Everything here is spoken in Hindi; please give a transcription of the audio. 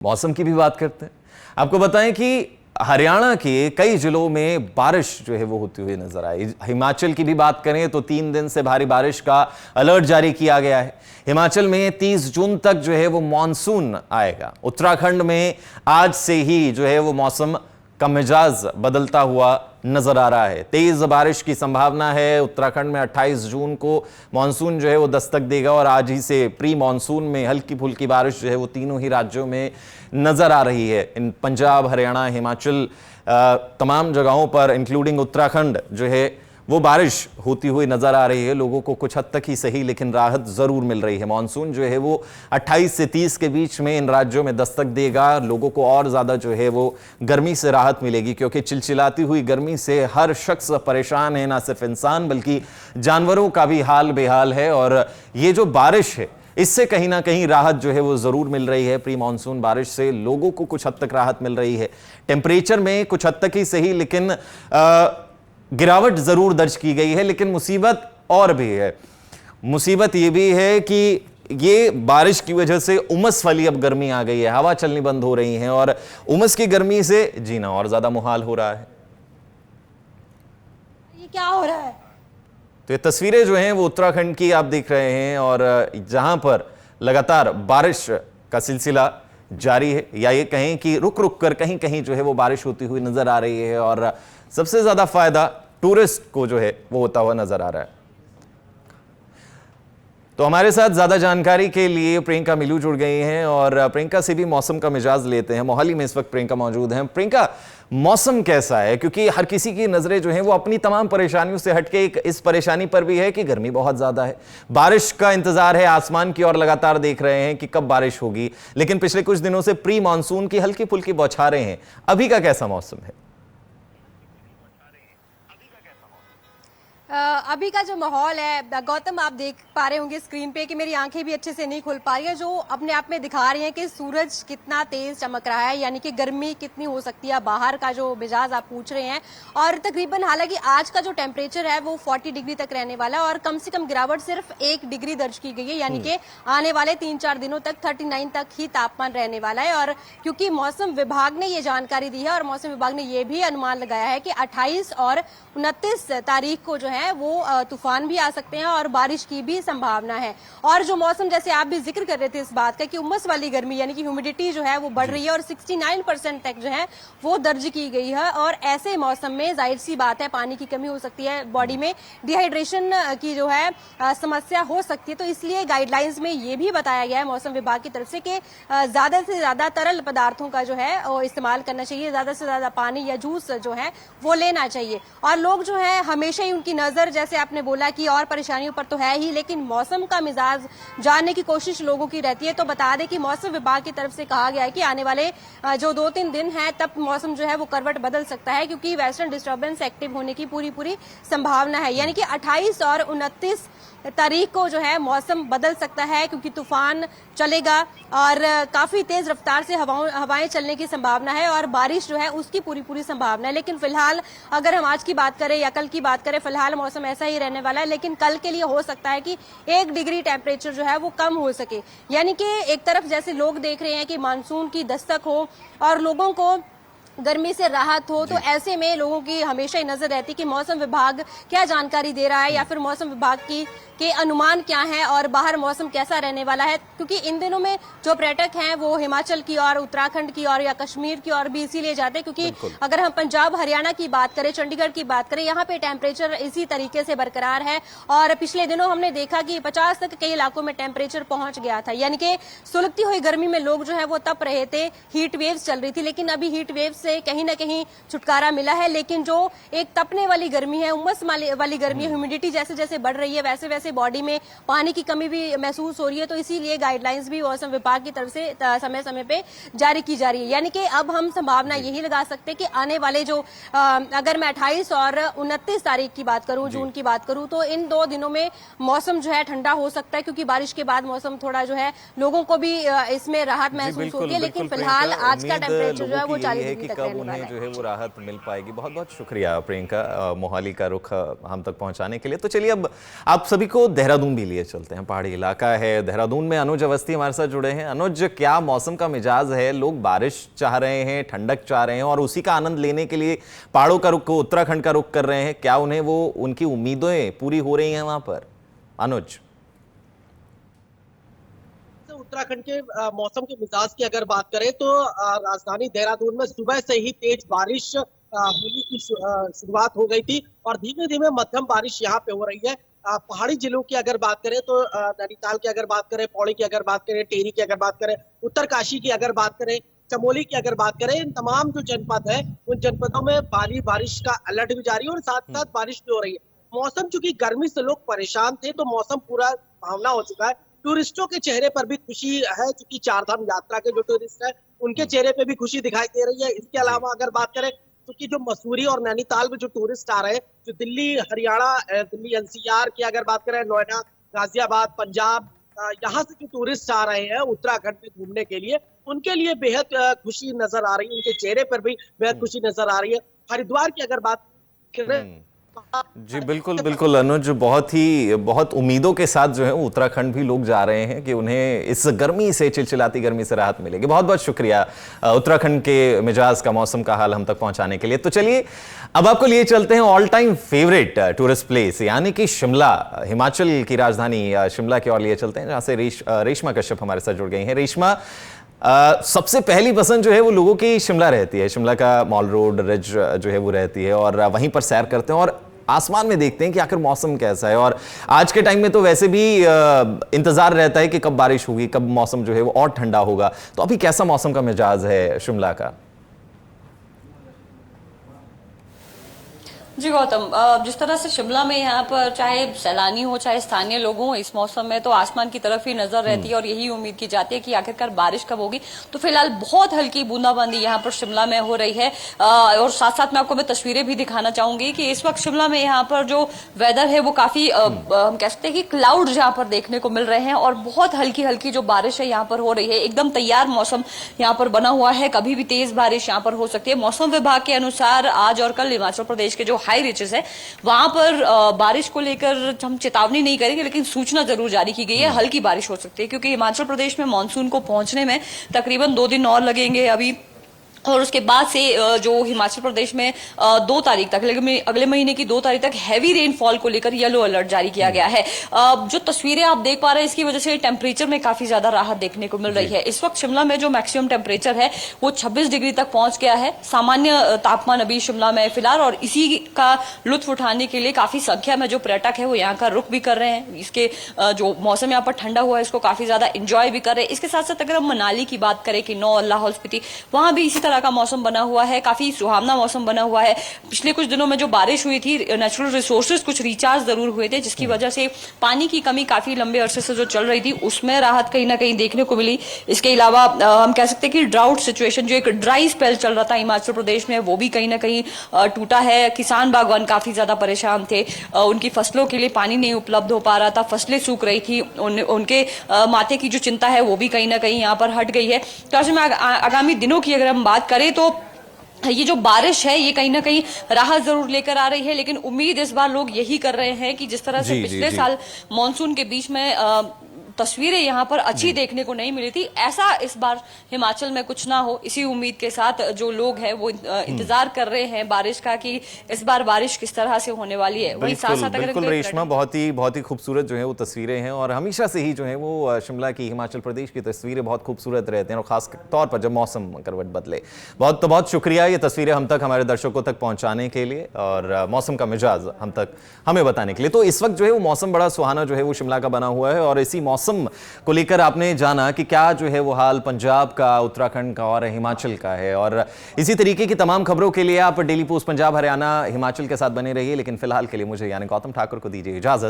मौसम की भी बात करते हैं। आपको बताएं कि हरियाणा के कई जिलों में बारिश जो है वो होती हुई नजर आई। हिमाचल की भी बात करें तो 3 दिन से भारी बारिश का अलर्ट जारी किया गया है। हिमाचल में 30 जून तक जो है वो मानसून आएगा। उत्तराखंड में आज से ही जो है वो मौसम का मिजाज बदलता हुआ नजर आ रहा है। तेज बारिश की संभावना है। उत्तराखंड में 28 जून को मानसून जो है वो दस्तक देगा और आज ही से प्री मानसून में हल्की फुल्की बारिश जो है वो तीनों ही राज्यों में नजर आ रही है। इन पंजाब, हरियाणा, हिमाचल तमाम जगहों पर इंक्लूडिंग उत्तराखंड जो है वो बारिश होती हुई नजर आ रही है। लोगों को कुछ हद तक ही सही लेकिन राहत जरूर मिल रही है। मानसून जो है वो 28 से 30 के बीच में इन राज्यों में दस्तक देगा। लोगों को और ज्यादा जो है वो गर्मी से राहत मिलेगी, क्योंकि चिलचिलाती हुई गर्मी से हर शख्स परेशान है। ना सिर्फ इंसान बल्कि जानवरों का भी हाल बेहाल है। और ये जो बारिश है इससे कहीं ना कहीं राहत जो है वो जरूर मिल रही है। प्री मानसून बारिश से लोगों को कुछ हद तक राहत मिल रही है। टेम्परेचर में कुछ हद तक ही सही लेकिन गिरावट जरूर दर्ज की गई है। लेकिन मुसीबत और भी है। मुसीबत यह भी है कि ये बारिश की वजह से उमस वाली अब गर्मी आ गई है। हवा चलनी बंद हो रही है और उमस की गर्मी से जीना और ज्यादा मुहाल हो रहा है। ये क्या हो रहा है? तो ये तस्वीरें जो हैं वो उत्तराखंड की आप देख रहे हैं और जहां पर लगातार बारिश का सिलसिला जारी है, या ये कहें कि रुक रुक कर कहीं कहीं जो है वो बारिश होती हुई नजर आ रही है। और सबसे ज्यादा फायदा टूरिस्ट को जो है वो होता हुआ नजर आ रहा है। तो हमारे साथ ज्यादा जानकारी के लिए प्रियंका मिलू जुड़ गई हैं और प्रियंका से भी मौसम का मिजाज लेते हैं। मोहाली में इस वक्त प्रियंका मौजूद हैं। प्रियंका, मौसम कैसा है? क्योंकि हर किसी की नजरें जो हैं वो अपनी तमाम परेशानियों से हटके एक इस परेशानी पर भी है कि गर्मी बहुत ज्यादा है। बारिश का इंतजार है, आसमान की ओर लगातार देख रहे हैं कि कब बारिश होगी। लेकिन पिछले कुछ दिनों से प्री मानसून की हल्की फुल्की बौछारें हैं। अभी का कैसा मौसम है? अभी का जो माहौल है गौतम, आप देख पा रहे होंगे स्क्रीन पे कि मेरी आंखें भी अच्छे से नहीं खुल पा रही है, जो अपने आप में दिखा रही हैं कि सूरज कितना तेज चमक रहा है, यानी कि गर्मी कितनी हो सकती है बाहर का जो मिजाज आप पूछ रहे हैं। और तकरीबन हालांकि आज का जो टेम्परेचर है वो 40 डिग्री तक रहने वाला है और कम से कम गिरावट सिर्फ 1 डिग्री दर्ज की गई है, यानी कि आने वाले 3-4 दिनों तक 39 तक ही तापमान रहने वाला है। और क्योंकि मौसम विभाग ने ये जानकारी दी है और मौसम विभाग ने ये भी अनुमान लगाया है कि 28 और 29 तारीख को जो है वो तूफान भी आ सकते हैं और बारिश की भी संभावना है। और जो मौसम, जैसे आप भी जिक्र कर रहे थे इस बात का कि उमस वाली गर्मी यानी कि ह्यूमिडिटी जो है वो बढ़ रही है और 69% तक जो है वो दर्ज की गई है। और ऐसे मौसम में जाहिर सी बात है पानी की कमी हो सकती है, बॉडी में डिहाइड्रेशन की जो है समस्या हो सकती है। तो इसलिए गाइडलाइंस में ये भी बताया गया है मौसम विभाग की तरफ से कि ज्यादा से ज्यादा तरल पदार्थों का जो है वो इस्तेमाल करना चाहिए, ज्यादा से ज्यादा पानी या जूस जो है वो लेना चाहिए। और लोग जो है हमेशा ही उनकी नजर, जैसे आपने बोला कि और परेशानियों पर तो है ही, लेकिन मौसम का मिजाज जानने की कोशिश लोगों की रहती है। तो बता दें कि मौसम विभाग की तरफ से कहा गया है कि आने वाले जो 2-3 दिन हैं तब मौसम जो है वो करवट बदल सकता है, क्योंकि वेस्टर्न डिस्टर्बेंस एक्टिव होने की पूरी संभावना है। यानी कि 28 और 29 तारीख को जो है मौसम बदल सकता है, क्योंकि तूफान चलेगा और काफी तेज रफ्तार से हवाएं चलने की संभावना है और बारिश जो है उसकी पूरी संभावना है। लेकिन फिलहाल अगर हम आज की बात करें या कल की बात करें, फिलहाल मौसम ऐसा ही रहने वाला है। लेकिन कल के लिए हो सकता है कि 1 डिग्री टेम्परेचर जो है वो कम हो सके। यानी कि एक तरफ जैसे लोग देख रहे हैं कि मानसून की दस्तक हो और लोगों को गर्मी से राहत हो, तो ऐसे में लोगों की हमेशा ही नजर रहती है कि मौसम विभाग क्या जानकारी दे रहा है या फिर मौसम विभाग के अनुमान क्या है और बाहर मौसम कैसा रहने वाला है। क्योंकि इन दिनों में जो पर्यटक हैं वो हिमाचल की और उत्तराखंड की और या कश्मीर की और भी इसीलिए जाते हैं क्योंकि अगर हम पंजाब, हरियाणा की बात करें, चंडीगढ़ की बात करें, यहाँ पे टेम्परेचर इसी तरीके से बरकरार है। और पिछले दिनों हमने देखा कि 50 तक कई इलाकों में टेम्परेचर पहुंच गया था, यानी कि सुलगती हुई गर्मी में लोग जो है वो तप रहे थे, हीट वेव्स चल रही थी। लेकिन अभी हीट वेव से कहीं ना कहीं छुटकारा मिला है। लेकिन जो एक तपने वाली गर्मी है, उमस वाली गर्मी है, ह्यूमिडिटी जैसे जैसे बढ़ रही है वैसे वैसे बॉडी में पानी की कमी भी महसूस हो रही है। तो इसीलिए गाइडलाइंस भी मौसम विभाग की तरफ से समय समय पे जारी की जा रही है। यानी कि अब हम संभावना यही लगा सकते हैं कि आने वाले जो अगर मैं 28 और 29 तारीख की बात करूं, जून की बात करूं, तो इन 2 दिनों में मौसम जो है ठंडा हो सकता है, क्योंकि बारिश के बाद मौसम थोड़ा जो है लोगों को भी इसमें राहत महसूस होती है। लेकिन फिलहाल आज का टेम्परेचर जो है वो 40 डिग्री तक कब रहने उन्हें वाला जो है। है वो राहत मिल पाएगी। बहुत बहुत शुक्रिया प्रियंका, मोहाली का रुख हम तक पहुंचाने के लिए। तो चलिए अब आप सभी को देहरादून भी लिए चलते हैं, पहाड़ी इलाका है देहरादून में। अनुज अवस्थी हमारे साथ जुड़े हैं। अनुज, क्या मौसम का मिजाज है? लोग बारिश चाह रहे हैं, ठंडक चाह रहे हैं और उसी का आनंद लेने के लिए पहाड़ों का रुख, उत्तराखंड का रुख कर रहे हैं। क्या उन्हें वो उनकी उम्मीदें पूरी हो रही हैं वहां पर? अनुज, उत्तराखंड के मौसम के मिजाज की अगर बात करें तो राजधानी देहरादून में सुबह से ही तेज बारिश होने की शुरुआत हो गई थी और धीमे धीमे मध्यम बारिश यहाँ पे हो रही है। पहाड़ी जिलों की अगर बात करें तो नैनीताल की अगर बात करें, पौड़ी की अगर बात करें, टिहरी की अगर बात करें, उत्तरकाशी की अगर बात करें, चमोली की अगर बात करें, इन तमाम जो जनपद है उन जनपदों में भारी बारिश का अलर्ट भी जारी है और साथ साथ बारिश भी हो रही है। मौसम चूंकि गर्मी से लोग परेशान थे तो मौसम पूरा भावना हो चुका है। टूरिस्टों के चेहरे पर भी खुशी है, क्योंकि चारधाम यात्रा के जो टूरिस्ट है उनके चेहरे पे भी खुशी दिखाई दे रही है। इसके अलावा अगर बात करें क्योंकि जो मसूरी और नैनीताल में जो टूरिस्ट आ रहे हैं, जो दिल्ली हरियाणा, दिल्ली एनसीआर की अगर बात करें, नोएडा, गाजियाबाद, पंजाब, यहाँ से जो टूरिस्ट आ रहे हैं उत्तराखंड में घूमने के लिए, उनके लिए बेहद खुशी नजर आ रही है, उनके चेहरे पर भी बेहद खुशी नजर आ रही है। हरिद्वार की अगर बात करें, जी बिल्कुल बिल्कुल अनुज, बहुत उम्मीदों के साथ जो है उत्तराखंड भी लोग जा रहे हैं कि उन्हें इस गर्मी से, चिलचिलाती गर्मी से राहत मिलेगी। बहुत बहुत शुक्रिया उत्तराखंड के मिजाज का, मौसम का हाल हम तक पहुंचाने के लिए। तो चलिए अब आपको लिए चलते हैं all time favourite tourist place यानी कि शिमला, हिमाचल की राजधानी शिमला की ओर लिए चलते हैं, जहां से रेशमा कश्यप हमारे साथ जुड़ गई हैं। रेशमा, सबसे पहली पसंद जो है वो लोगों की शिमला रहती है। शिमला का मॉल रोड, रिज जो है वो रहती है और वहीं पर सैर करते हैं और आसमान में देखते हैं कि आखिर मौसम कैसा है। और आज के टाइम में तो वैसे भी इंतजार रहता है कि कब बारिश होगी, कब मौसम जो है वो और ठंडा होगा। तो अभी कैसा मौसम का मिजाज है शिमला का? जी गौतम, जिस तरह से शिमला में यहाँ पर चाहे सैलानी हो चाहे स्थानीय लोग हों, इस मौसम में तो आसमान की तरफ ही नजर रहती है और यही उम्मीद की जाती है कि आखिरकार बारिश कब होगी। तो फिलहाल बहुत हल्की बूंदाबांदी यहाँ पर शिमला में हो रही है और साथ साथ मैं आपको मैं तस्वीरें भी दिखाना चाहूंगी कि इस वक्त शिमला में यहाँ पर जो वेदर है वो काफी हम कह सकते हैं कि क्लाउड यहाँ पर देखने को मिल रहे हैं और बहुत हल्की हल्की जो बारिश है यहाँ पर हो रही है। एकदम तैयार मौसम यहाँ पर बना हुआ है, कभी भी तेज बारिश यहाँ पर हो सकती है। मौसम विभाग के अनुसार आज और कल हिमाचल प्रदेश के जो हाई रीचेस है वहां पर बारिश को लेकर हम चेतावनी नहीं करेंगे, लेकिन सूचना जरूर जारी की गई है। हल्की बारिश हो सकती है क्योंकि हिमाचल प्रदेश में मानसून को पहुंचने में तकरीबन 2 दिन और लगेंगे अभी, और उसके बाद से जो हिमाचल प्रदेश में 2 तारीख तक, अगले महीने की 2 तारीख तक हैवी रेनफॉल को लेकर येलो अलर्ट जारी किया गया है। जो तस्वीरें आप देख पा रहे हैं इसकी वजह से टेम्परेचर में काफी ज्यादा राहत देखने को मिल रही है। इस वक्त शिमला में जो मैक्सिमम टेम्परेचर है वो 26 डिग्री तक पहुंच गया है। सामान्य तापमान अभी शिमला में फिलहाल, और इसी का लुत्फ उठाने के लिए काफी संख्या में जो पर्यटक है वो यहाँ का रुख भी कर रहे हैं। इसके जो मौसम यहाँ पर ठंडा हुआ है इसको काफी ज्यादा इंजॉय भी कर रहे हैं। इसके साथ साथ अगर हम मनाली की बात करें, किन्नौर, लाहौल स्पीति, वहां भी इसी तरह का मौसम बना हुआ है, काफी सुहावना मौसम बना हुआ है। पिछले कुछ दिनों में जो बारिश हुई थी, नेचुरल रिसोर्सेज कुछ रिचार्ज जरूर हुए थे, जिसकी वजह से पानी की कमी काफी लंबे अरसे से जो चल रही थी उसमें राहत कहीं ना कहीं देखने को मिली। इसके अलावा हम कह सकते हैं कि ड्राउट सिचुएशन, जो एक ड्राई स्पेल चल रहा था हिमाचल प्रदेश में, वो भी कहीं ना कहीं टूटा है। किसान बागवान काफी ज्यादा परेशान थे, उनकी फसलों के लिए पानी नहीं उपलब्ध हो पा रहा था, फसलें सूख रही थी, उनके माथे की जो चिंता है वो भी कहीं ना कहीं यहाँ पर हट गई है। तो ऐसे में आगामी दिनों की अगर हम बात करें तो ये जो बारिश है ये कहीं ना कहीं राहत जरूर लेकर आ रही है, लेकिन उम्मीद इस बार लोग यही कर रहे हैं कि जिस तरह से पिछले साल मॉनसून के बीच में तस्वीरें यहाँ पर अच्छी देखने को नहीं मिली थी, ऐसा इस बार हिमाचल में कुछ ना हो। इसी उम्मीद के साथ जो लोग हैं वो इंतजार कर रहे हैं बारिश का कि इस बार बारिश किस तरह से होने वाली है। वही साथ साथ बिल्कुल रेशमा, बहुत ही खूबसूरत जो है वो तस्वीरें हैं और हमेशा से ही जो है वो शिमला की, हिमाचल प्रदेश की तस्वीरें बहुत खूबसूरत रहते हैं और खास तौर पर जब मौसम करवट बदले। बहुत शुक्रिया ये तस्वीरें हम तक, हमारे दर्शकों तक पहुंचाने के लिए और मौसम का मिजाज हम तक हमें बताने के लिए। तो इस वक्त जो है वो मौसम बड़ा सुहाना जो है वो शिमला का बना हुआ है और इसी मौसम को लेकर आपने जाना कि क्या जो है वो हाल पंजाब का, उत्तराखंड का और हिमाचल का है। और इसी तरीके की तमाम खबरों के लिए आप डेली पोस्ट पंजाब, हरियाणा, हिमाचल के साथ बने रहिए। लेकिन फिलहाल के लिए मुझे यानी गौतम ठाकुर को दीजिए इजाजत।